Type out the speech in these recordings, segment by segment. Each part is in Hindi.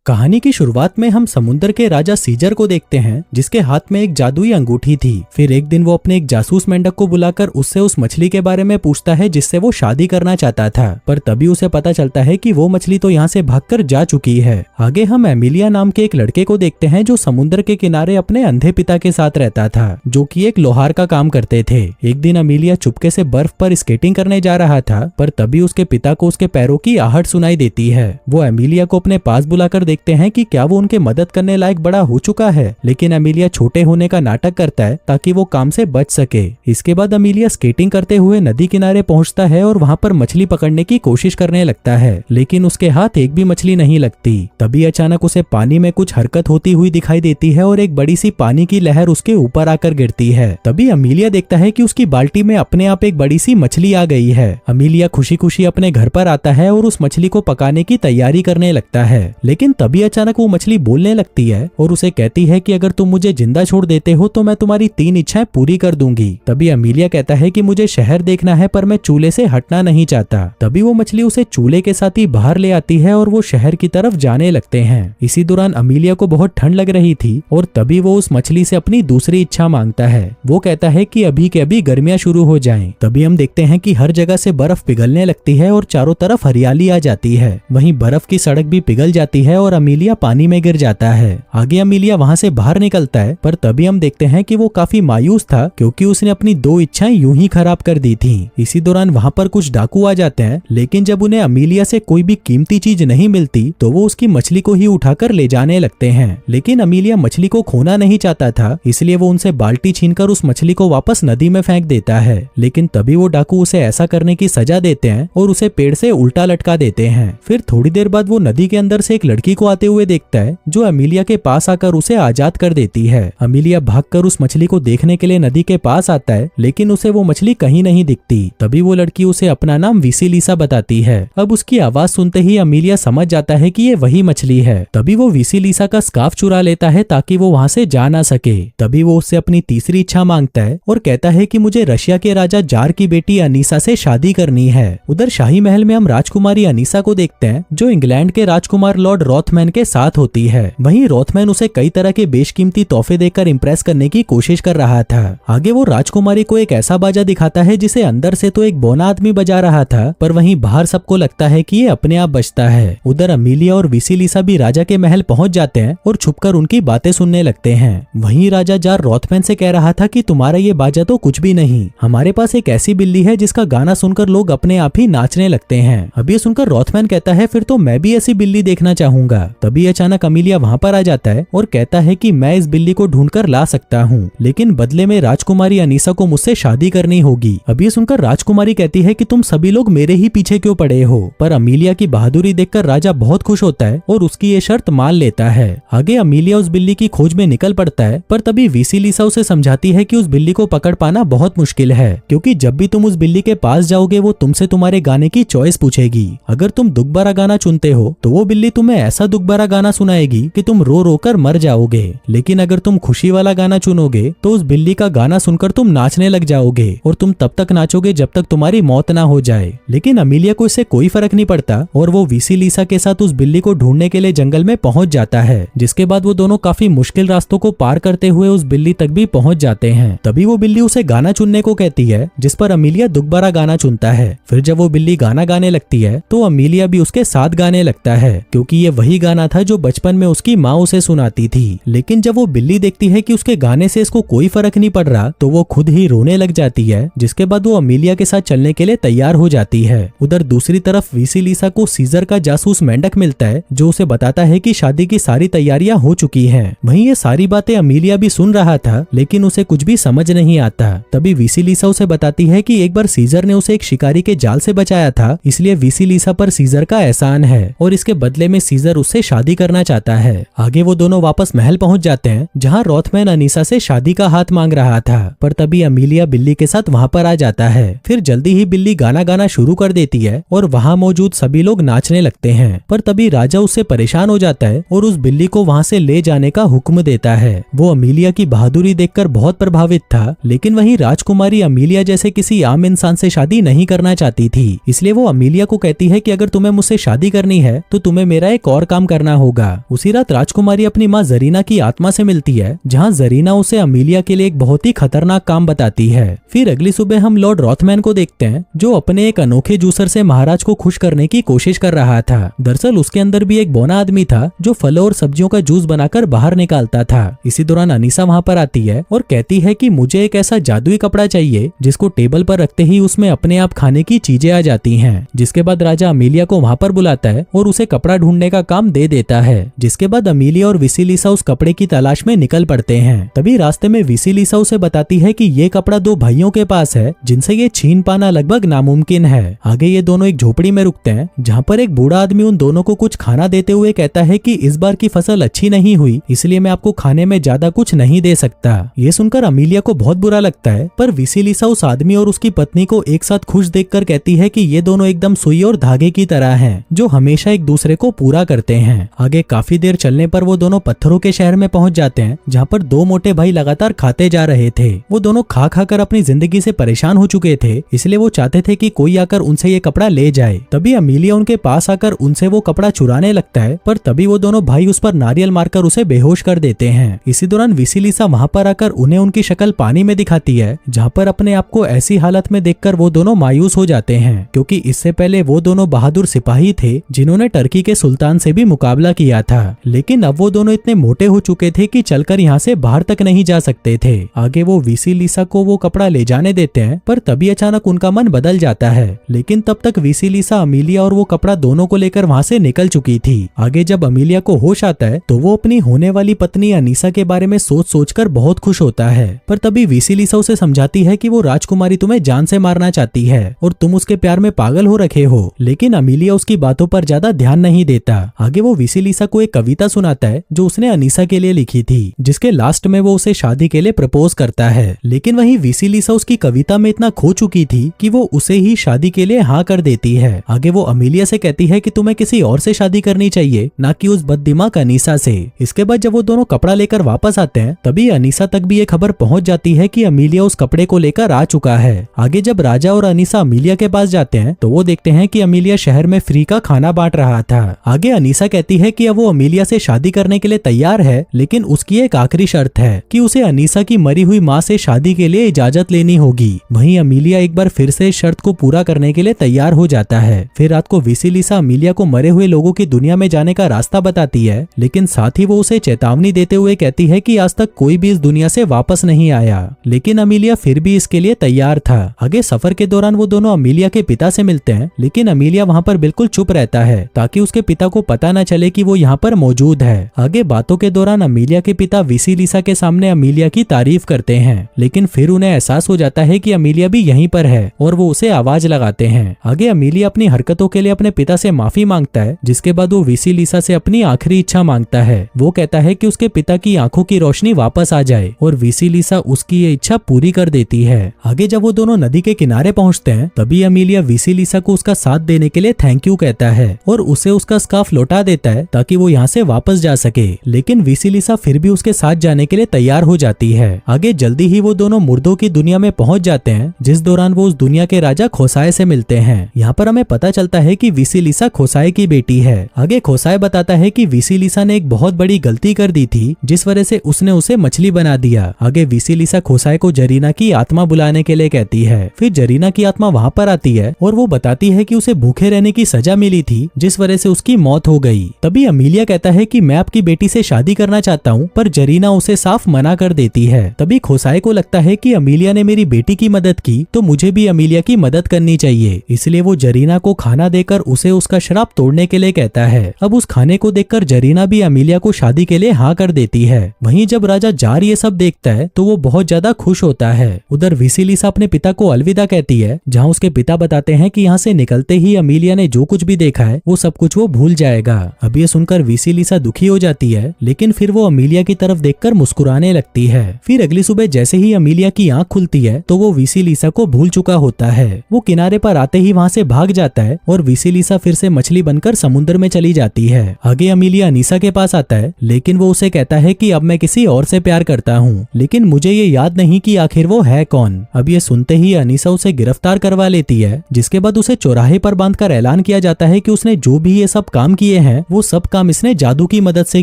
कहानी की शुरुआत में हम समुद्र के राजा सीजर को देखते हैं, जिसके हाथ में एक जादुई अंगूठी थी। फिर एक दिन वो अपने एक जासूस मेंढक को बुलाकर उससे उस मछली के बारे में पूछता है जिससे वो शादी करना चाहता था, पर तभी उसे पता चलता है कि वो मछली तो यहाँ से भागकर जा चुकी है। आगे हम एमिलिया नाम के एक लड़के को देखते हैं जो समुद्र के किनारे अपने अंधे पिता के साथ रहता था, जो कि एक लोहार का काम करते थे। एक दिन एमिलिया चुपके से बर्फ पर स्केटिंग करने जा रहा था, पर तभी उसके पिता को उसके पैरों की आहट सुनाई देती है। वो एमिलिया को अपने पास बुलाकर देखते हैं कि क्या वो उनके मदद करने लायक बड़ा हो चुका है, लेकिन एमिलिया छोटे होने का नाटक करता है ताकि वो काम से बच सके। इसके बाद एमिलिया स्केटिंग करते हुए नदी किनारे पहुंचता है और वहां पर मछली पकड़ने की कोशिश करने लगता है, लेकिन उसके हाथ एक भी मछली नहीं लगती। तभी अचानक उसे पानी में कुछ हरकत होती हुई दिखाई देती है और एक बड़ी सी पानी की लहर उसके ऊपर आकर गिरती है। तभी एमिलिया देखता है कि उसकी बाल्टी में अपने आप एक बड़ी सी मछली आ गई है। एमिलिया खुशी खुशी अपने घर पर आता है और उस मछली को पकाने की तैयारी करने लगता है, लेकिन तभी अचानक वो मछली बोलने लगती है और उसे कहती है कि अगर तुम मुझे जिंदा छोड़ देते हो तो मैं तुम्हारी 3 इच्छाएं पूरी कर दूंगी। तभी एमिलिया कहता है कि मुझे शहर देखना है, पर मैं चूल्हे से हटना नहीं चाहता। तभी वो मछली उसे चूल्हे के साथ ही बाहर ले आती है और वो शहर की तरफ जाने लगते हैं। इसी दौरान एमिलिया को बहुत ठंड लग रही थी और तभी वो उस मछली से अपनी दूसरी इच्छा मांगता है। वो कहता है कि अभी के अभी गर्मियां शुरू हो जाएं। तभी हम देखते हैं कि हर जगह से बर्फ पिघलने लगती है और चारों तरफ हरियाली आ जाती है। वहीं बर्फ की सड़क भी पिघल जाती है और एमिलिया पानी में गिर जाता है। आगे एमिलिया वहां से बाहर निकलता है, पर तभी हम देखते हैं कि वो काफी मायूस था क्योंकि उसने अपनी 2 इच्छाएं यूं ही खराब कर दी थी। इसी दौरान वहां पर कुछ डाकू आ जाते हैं, लेकिन जब उन्हें एमिलिया से कोई भी कीमती चीज नहीं मिलती तो वो उसकी मछली को ही उठाकर ले जाने लगते हैं। लेकिन एमिलिया मछली को खोना नहीं चाहता था, इसलिए वो उनसे बाल्टी छीनकर उस मछली को वापस नदी में फेंक देता है। लेकिन तभी वो डाकू उसे ऐसा करने की सजा देते हैं और उसे पेड़ से उल्टा लटका देते हैं। फिर थोड़ी देर बाद वो नदी के अंदर से एक लड़की को आते हुए देखता है, जो एमिलिया के पास आकर उसे आजाद कर देती है। एमिलिया भागकर उस मछली को देखने के लिए नदी के पास आता है, लेकिन उसे वो मछली कहीं नहीं दिखती। तभी वो लड़की उसे अपना नाम विसिलिसा बताती है। अब उसकी आवाज सुनते ही एमिलिया समझ जाता है कि ये वही मछली है। तभी वो विसिलिसा का स्कार्फ चुरा लेता है ताकि वो वहां से जा ना सके। तभी वो उससे अपनी तीसरी इच्छा मांगता है और कहता है कि मुझे रशिया के राजा जार की बेटी अनीसा से शादी करनी है। उधर शाही महल में हम राजकुमारी अनीसा को देखते हैं, जो इंग्लैंड के राजकुमार लॉर्ड रॉथमैन के साथ होती है। वहीं रॉथमैन उसे कई तरह के बेशकीमती तोहफे देकर इंप्रेस करने की कोशिश कर रहा था। आगे वो राजकुमारी को एक ऐसा बाजा दिखाता है जिसे अंदर से तो एक बौना आदमी बजा रहा था, पर वहीं बाहर सबको लगता है कि ये अपने आप बजता है। उधर एमिलिया और विसिलिसा भी राजा के महल पहुंच जाते हैं और छुपकर उनकी बातें सुनने लगते हैं। वहीं राजा जार रॉथमैन से कह रहा था कि तुम्हारा ये बाजा तो कुछ भी नहीं, हमारे पास एक ऐसी बिल्ली है जिसका गाना सुनकर लोग अपने आप ही नाचने लगते हैं। अब ये सुनकर रॉथमैन कहता है फिर तो मैं भी ऐसी बिल्ली देखना चाहूंगा। तभी अचानक एमिलिया वहां पर आ जाता है और कहता है कि मैं इस बिल्ली को ढूंढकर ला सकता हूँ, लेकिन बदले में राजकुमारी अनीसा को मुझसे शादी करनी होगी। अब ये सुनकर राजकुमारी कहती है कि तुम सभी लोग मेरे ही पीछे क्यों पड़े हो, पर एमिलिया की बहादुरी देखकर राजा बहुत खुश होता है और उसकी ये शर्त मान लेता है। आगे एमिलिया उस बिल्ली की खोज में निकल पड़ता है, पर तभी विसिलिसा उसे समझाती है कि उस बिल्ली को पकड़ पाना बहुत मुश्किल है, क्योंकि जब भी तुम उस बिल्ली के पास जाओगे वो तुमसे तुम्हारे गाने की चॉइस पूछेगी। अगर तुम दुख भरा गाना चुनते हो तो वो बिल्ली तुम्हें ऐसा दुख भरा गाना सुनाएगी कि तुम रो रो कर मर जाओगे, लेकिन अगर तुम खुशी वाला गाना चुनोगे तो उस बिल्ली का गाना सुनकर तुम नाचने लग जाओगे और तुम तब तक नाचोगे जब तक तुम्हारी मौत ना हो जाए। लेकिन एमिलिया को इससे कोई फर्क नहीं पड़ता और वो विसिलिसा के साथ उस बिल्ली को ढूंढने के लिए जंगल में पहुंच जाता है, जिसके बाद वो दोनों काफी मुश्किल रास्तों को पार करते हुए उस बिल्ली तक भी पहुंच जाते हैं। तभी वो बिल्ली उसे गाना चुनने को कहती है, जिस पर एमिलिया दुख भरा गाना चुनता है। फिर जब वो बिल्ली गाना गाने लगती है तो एमिलिया भी उसके साथ गाने लगता है, क्योंकि ये वही गाना था जो बचपन में उसकी माँ उसे सुनाती थी। लेकिन जब वो बिल्ली देखती है कि उसके गाने से इसको कोई फर्क नहीं पड़ रहा तो वो खुद ही रोने लग जाती है, जिसके बाद वो एमिलिया के साथ चलने के लिए तैयार हो जाती है। उधर दूसरी तरफ विसिलिसा को सीजर का जासूस मेंढक मिलता है, जो उसे बताता है कि शादी की सारी तैयारियां हो चुकी हैं। वहीं ये सारी बातें एमिलिया भी सुन रहा था, लेकिन उसे कुछ भी समझ नहीं आता। तभी विसिलिसा उसे बताती है कि एक बार सीजर ने उसे एक शिकारी के जाल से बचाया था, इसलिए विसिलिसा पर सीजर का एहसान है और इसके बदले में सीजर उससे शादी करना चाहता है। आगे वो दोनों वापस महल पहुंच जाते हैं, जहां रॉथमैन अनीसा से शादी का हाथ मांग रहा था, पर तभी एमिलिया बिल्ली के साथ वहां पर आ जाता है। फिर जल्दी ही बिल्ली गाना गाना शुरू कर देती है और वहां मौजूद सभी लोग नाचने लगते हैं, पर तभी राजा उससे परेशान हो जाता है और उस बिल्ली को वहां से ले जाने का हुक्म देता है। वो एमिलिया की बहादुरी देखकर बहुत प्रभावित था, लेकिन वहीं राजकुमारी एमिलिया जैसे किसी आम इंसान से शादी नहीं करना चाहती थी, इसलिए वो एमिलिया को कहती है कि अगर तुम्हें मुझसे शादी करनी है तो तुम्हें मेरा एक और काम काम करना होगा। उसी रात राजकुमारी अपनी माँ जरीना की आत्मा से मिलती है, जहाँ जरीना उसे अमीलिया के लिए एक बहुत ही खतरनाक काम बताती है। फिर अगली सुबह हम लॉर्ड रॉथमैन को देखते हैं, जो अपने एक अनोखे जूसर से महाराज को खुश करने की कोशिश कर रहा था। दरअसल उसके अंदर भी एक बौना आदमी था जो फलों और सब्जियों का जूस बनाकर बाहर निकालता था। इसी दौरान अनीसा वहाँ पर आती है और कहती है कि मुझे एक ऐसा जादुई कपड़ा चाहिए जिसको टेबल पर रखते ही उसमें अपने आप खाने की चीजें आ जाती हैं। जिसके बाद राजा अमीलिया को वहाँ पर बुलाता है और उसे कपड़ा ढूंढने का काम दे देता है। जिसके बाद अमीलिया और विसिलिसा उस कपड़े की तलाश में निकल पड़ते हैं। तभी रास्ते में विसिलिसा उसे बताती है कि ये कपड़ा दो भाइयों के पास है जिनसे ये छीन पाना लगभग नामुमकिन है। आगे ये दोनों एक झोपड़ी में रुकते हैं, जहाँ पर एक बूढ़ा आदमी उन दोनों को कुछ खाना देते हुए कहता है कि इस बार की फसल अच्छी नहीं हुई, इसलिए मैं आपको खाने में ज्यादा कुछ नहीं दे सकता। ये सुनकर अमीलिया को बहुत बुरा लगता है, पर विसिलिसा उस आदमी और उसकी पत्नी को एक साथ खुश देखकर कहती है कि ये दोनों एकदम सुई और धागे की तरह हैं, जो हमेशा एक दूसरे को पूरा करते हैं। आगे काफी देर चलने पर वो दोनों पत्थरों के शहर में पहुंच जाते हैं, जहाँ पर दो मोटे भाई लगातार खाते जा रहे थे। वो दोनों खा खा कर अपनी जिंदगी से परेशान हो चुके थे, इसलिए वो चाहते थे कि कोई आकर उनसे ये कपड़ा ले जाए। तभी अमीलिया उनके पास आकर उनसे वो कपड़ा चुराने लगता है, पर तभी वो दोनों भाई उस पर नारियल मारकर उसे बेहोश कर देते हैं। इसी दौरान विसिलिसा वहाँ पर आकर उन्हें उनकी शक्ल पानी में दिखाती है, जहाँ पर अपने आप को ऐसी हालत में देखकर वो दोनों मायूस हो जाते हैं, क्योंकि इससे पहले वो दोनों बहादुर सिपाही थे जिन्होंने टर्की के सुल्तान से भी मुकाबला किया था। लेकिन अब वो दोनों इतने मोटे हो चुके थे कि चलकर यहाँ से बाहर तक नहीं जा सकते थे। आगे वो विसिलिसा को वो कपड़ा ले जाने देते हैं, पर तभी अचानक उनका मन बदल जाता है। लेकिन तब तक विसिलिसा, अमीलिया और वो कपड़ा दोनों को लेकर वहाँ से निकल चुकी थी। आगे जब अमीलिया को होश आता है तो वो अपनी होने वाली पत्नी अनीसा के बारे में सोच सोचकर बहुत खुश होता है, पर तभी विसिलिसा उसे समझाती है कि वो राजकुमारी तुम्हें जान से मारना चाहती है और तुम उसके प्यार में पागल हो रखे हो। लेकिन अमीलिया उसकी बातों पर ज्यादा ध्यान नहीं देता। आगे वो विसिलिसा को एक कविता सुनाता है जो उसने अनीसा के लिए लिखी थी, जिसके लास्ट में वो उसे शादी के लिए प्रपोज करता है। लेकिन वहीं विसिलिसा उसकी कविता में इतना खो चुकी थी कि वो उसे ही शादी के लिए हाँ कर देती है। आगे वो अमीलिया से कहती है कि तुम्हें किसी और से शादी करनी चाहिए, ना कि उस बददिमाग अनीसा से। इसके बाद जब वो दोनों कपड़ा लेकर वापस आते हैं, तभी अनीसा तक भी ये खबर पहुंच जाती है कि अमीलिया उस कपड़े को लेकर आ चुका है। आगे जब राजा और अनीसा अमीलिया के पास जाते हैं तो वो देखते हैं कि अमीलिया शहर में फ्री का खाना बांट रहा था। आगे अनीसा कहती है कि अब वो अमीलिया से शादी करने के लिए तैयार है, लेकिन उसकी एक आखिरी शर्त है कि उसे अनीसा की मरी हुई माँ से शादी के लिए इजाजत लेनी होगी। वहीं अमीलिया एक बार फिर से इस शर्त को पूरा करने के लिए तैयार हो जाता है। फिर रात को विसिलिसा अमीलिया को मरे हुए लोगों की दुनिया में जाने का रास्ता बताती है, लेकिन साथ ही वो उसे चेतावनी देते हुए कहती है कि आज तक कोई भी इस दुनिया से वापस नहीं आया। लेकिन अमीलिया फिर भी इसके लिए तैयार था। आगे सफर के दौरान वो दोनों अमीलिया के पिता से मिलते हैं, लेकिन अमीलिया वहाँ पर बिल्कुल चुप रहता है ताकि उसके पिता को पता न चले कि वो यहाँ पर मौजूद है। आगे बातों के दौरान अमीलिया के पिता विसिलिसा के सामने अमीलिया की तारीफ करते हैं, लेकिन फिर उन्हें एहसास हो जाता है कि अमीलिया भी यहीं पर है और वो उसे आवाज लगाते हैं। आगे अमीलिया अपनी हरकतों के लिए अपने पिता से माफी मांगता है, जिसके बाद वो विसिलिसा से अपनी आखिरी इच्छा मांगता है। वो कहता है कि उसके पिता की आंखों की रोशनी वापस आ जाए और विसिलिसा उसकी ये इच्छा पूरी कर देती है। आगे जब वो दोनों नदी के किनारे पहुंचते हैं, तभी अमीलिया विसिलिसा को उसका साथ देने के लिए थैंक यू कहता है और उसे उसका स्कार्फ लौटा देता है ताकि वो यहाँ से वापस जा सके। लेकिन विसिलिसा फिर भी उसके साथ जाने के लिए तैयार हो जाती है। आगे जल्दी ही वो दोनों मुर्दों की दुनिया में पहुंच जाते हैं, जिस दौरान वो उस दुनिया के राजा खोसाए से मिलते हैं। यहाँ पर हमें पता चलता है कि विसिलिसा खोसाए की बेटी है। आगे खोसाए बताता है कि विसिलिसा ने एक बहुत बड़ी गलती कर दी थी, जिस वजह से उसने उसे मछली बना दिया। आगे विसिलिसा खोसाए को जरीना की आत्मा बुलाने के लिए कहती है। फिर जरीना की आत्मा वहाँ पर आती है और वो बताती है कि उसे भूखे रहने की सजा मिली थी, जिस वजह से उसकी मौत हो गई। तभी अमीलिया कहता है कि मैं आपकी बेटी से शादी करना चाहता हूँ, पर जरीना उसे साफ मना कर देती है। तभी खोसाए को लगता है कि अमीलिया ने मेरी बेटी की मदद की, तो मुझे भी अमीलिया की मदद करनी चाहिए। इसलिए वो जरीना को खाना देकर उसे उसका श्राप तोड़ने के लिए कहता है। अब उस खाने को देखकर जरीना भी अमीलिया को शादी के लिए हाँ कर देती है। वहीं जब राजा जार ये सब देखता है तो वो बहुत ज्यादा खुश होता है। उधर विसिलिसा अपने पिता को अलविदा कहती है, जहाँ उसके पिता बताते हैं कि यहाँ से निकलते ही अमीलिया ने जो कुछ भी देखा है वो सब कुछ वो भूल जाएगा। अब ये सुनकर विसिलिसा दुखी हो जाती है, लेकिन फिर वो अमीलिया की तरफ देखकर मुस्कुराने लगती है। फिर अगली सुबह जैसे ही अमीलिया की आंख खुलती है तो वो विसिलिसा को भूल चुका होता है। वो किनारे पर आते ही वहाँ से भाग जाता है और विसिलिसा फिर से मछली बनकर समुद्र में चली जाती है। आगे अमीलिया अनीसा के पास आता है, लेकिन वो उसे कहता है कि अब मैं किसी और से प्यार करता हूँ, लेकिन मुझे ये याद नहीं कि आखिर वो है कौन। अब ये सुनते ही अनीसा उसे गिरफ्तार करवा लेती है, जिसके बाद उसे चौराहे पर बांधकर ऐलान किया जाता है कि उसने जो भी ये सब काम किए हैं वो सब काम इसने जादू की मदद से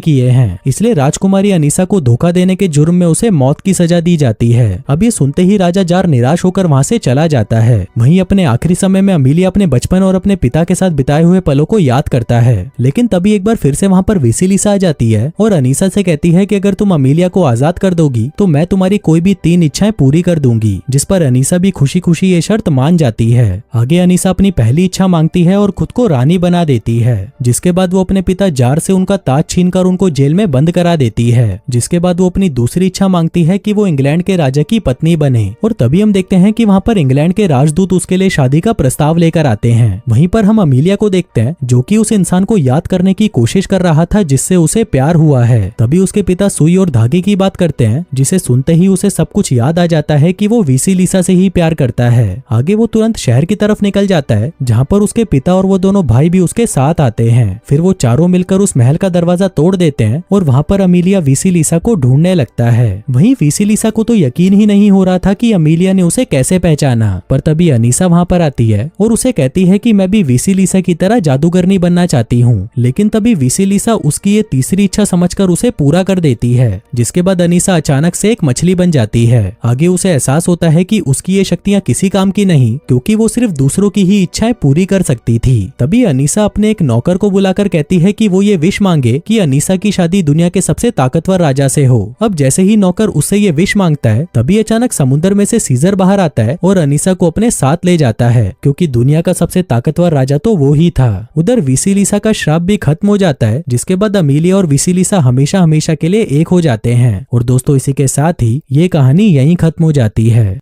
किए हैं, इसलिए राजकुमारी अनीसा को धोखा देने के जुर्म में उसे मौत की सजा दी जाती है। अब ये सुनते ही राजा जार निराश होकर वहाँ से चला जाता है। वहीं अपने आखिरी समय में अमीलिया अपने बचपन और अपने पिता के साथ बिताए हुए पलों को याद करता है, लेकिन तभी एक बार फिर से वहाँ पर वेसिलिसा आ जाती है और अनीसा से कहती है कि अगर तुम अमीलिया को आजाद कर दोगी तो मैं तुम्हारी कोई भी 3 इच्छाएं पूरी कर दूंगी, जिस पर अनीसा भी खुशी खुशी ये शर्त मान जाती है। आगे अनीसा अपनी पहली इच्छा मांगती है और खुद को रानी बना देती है, जिसके बाद वो अपने पिता जार से उनका ताज छीनकर उनको जेल में बंद करा देती है। जिसके बाद वो अपनी दूसरी इच्छा मांगती है कि वो इंग्लैंड के राजा की पत्नी बने, और तभी हम देखते हैं कि वहाँ पर इंग्लैंड के राजदूत उसके लिए शादी का प्रस्ताव लेकर आते हैं। वहीं पर हम अमीलिया को देखते हैं जो कि उस इंसान को याद करने की कोशिश कर रहा था जिससे उसे प्यार हुआ है। तभी उसके पिता सुई और धागे की बात करते हैं, जिसे सुनते ही उसे सब कुछ याद आ जाता है कि वो वेसिलिसा से ही प्यार करता है। आगे वो तुरंत शहर की तरफ निकल जाता है जहाँ पर उसके पिता और वो दोनों भाई भी उसके साथ आते हैं। फिर वो चारों मिलकर उस महल का दरवाजा तोड़ देते हैं और वहाँ पर अमीलिया वेसिलिसा को ढूंढने लगता है। वहीं वेसिलिसा को तो यकीन ही नहीं हो रहा था कि अमीलिया ने उसे कैसे पहचाना, पर तभी अनीसा वहाँ पर आती है और उसे कहती है कि मैं भी वेसिलिसा की तरह जादूगरनी बनना चाहती हूँ। लेकिन तभी वेसिलिसा उसकी ये तीसरी इच्छा समझकर उसे पूरा कर देती है, जिसके बाद अनीसा अचानक से एक मछली बन जाती है। आगे उसे एहसास होता है कि उसकी ये शक्तियाँ किसी काम की नहीं, क्योंकि वो सिर्फ दूसरों की ही इच्छाएं पूरी कर सकती थी। तभी अनीसा अपने एक नौकर को बुलाकर कहती है कि वो ये विश मांगे कि अनीसा की शादी दुनिया के सबसे ताकतवर राजा से हो। अब जैसे ही नौकर उससे ये विश मांगता है तभी अचानक समुद्र में से सीजर बाहर आता है और अनीसा को अपने साथ ले जाता है, क्योंकि दुनिया का सबसे ताकतवर राजा तो वो ही था। उधर वेसिलिसा का श्राप भी खत्म हो जाता है, जिसके बाद अमीलिया और वेसिलिसा हमेशा हमेशा के लिए एक हो जाते हैं। और दोस्तों इसी के साथ ही ये कहानी यहीं खत्म हो जाती है।